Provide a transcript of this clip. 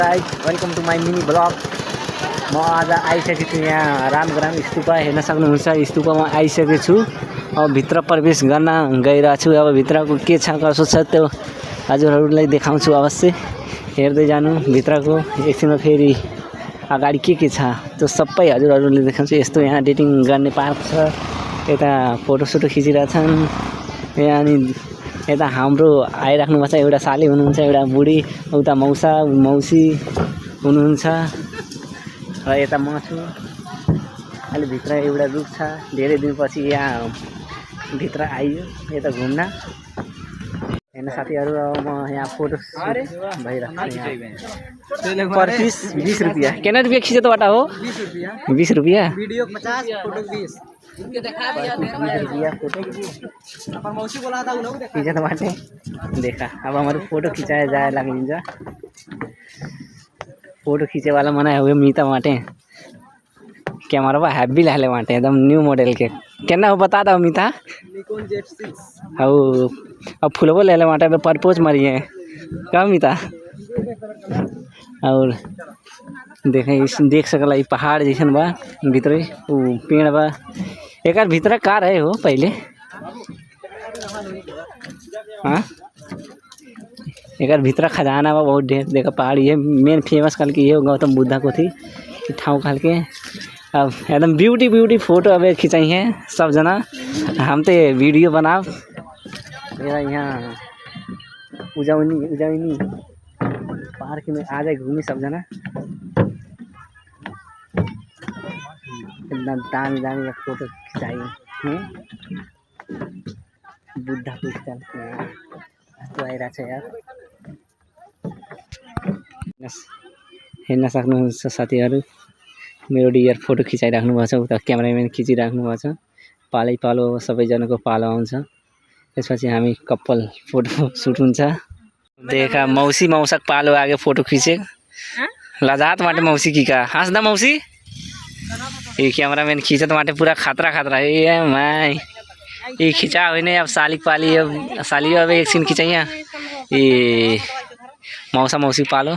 Guys welcome to my mini blog. म आज आइसकेको छु यहाँ रामग्राम स्तूपा हेर्न सक्नुहुन्छ। स्तूपामा आइसकेको छु। अब भित्र प्रवेश गर्न गइरहेको छु। अब भित्रको के छ कसो छ त्यो हजुरहरूलाई देखाउँछु। अवश्य हेर्दै जानु भित्रको। एकछिनमा फेरि अगाडि के छ त्यो सबै हजुरहरूले देखाउँछु। यस्तो यहाँ एडिटिङ गर्ने पार्क छ। यता फोटोसोटो खिचिरहेछन्। यहाँ अनि यता हाम्रो आइराख्नु भएको छ। एउटा साली हुनुहुन्छ, एउटा बुढी, उता मौसी हुनुहुन्छ र यता म छु। अलि भित्र एउटा रुख छ। धेरै दिनपछि यहाँ भित्र आइयो यता घुम्न। हेर्न साथीहरू, अब म यहाँ फोटो भइरहेको छु। पर पिस 20 रुपियाँ। कितना रुपियाँ खिचे तो बाटा हो? 20 रुपियाँ। वीडियो 50, फोटो 20 रुपया। फोटो खींचा तो बाटे देखा। अब हमारे फोटो खिंचाया जाए लगिन्छ। फोटो खींचे वाला मना हुए मीता बाटे। कैमरा बा हैवी लाले बाटे एकदम न्यू मॉडल के। कितना हो बता दो मीता? Nikon Z6। अब फुलबो ले ले बाटे परपोज मरी है क्या मीता? और देख सकला ई पहाड़ जैसन बा भीतर पेड़ बा। एक भीतर का रहे हो पहले? हाँ, एक भीतर खजाना बा बहुत ढेर। देखा पहाड़ी है मेन फेमस कल की ये गौतम बुद्धा को थी ठाव खाल के। अब एकदम ब्यूटी फोटो अब खिंचाई है सब जना। हम तो वीडियो बनाओ मेरा यहाँ उजाउनी पार्क में आ जाए घूमी सब जना। एकदम दामी का फोटो खिंचाई बुद्धा को तो आइरहेको छ यार। हेर्न सक्नुहुन्छ साथीहरू, मेरो डियर फोटो खिचाइराख्नु भएको छ। उता क्यामेराम्यान खिचिराख्नु भएको छ। पालो सबैजनाको पालो आउँछ। त्यसपछि हामी कप्पल फोटो सुट हुन्छ। देखा मौसाक पालो आगे फोटो खींचे। लजात माटे मौसी की का हाँसदा मौसी। ये कैमरामैन खींचत माटे पूरा खतरा ये माय। ये खिंचा हुई नहीं अब सालिक पाली। अब साली अब एक सीन खिंचाइया ये मौसी पालो।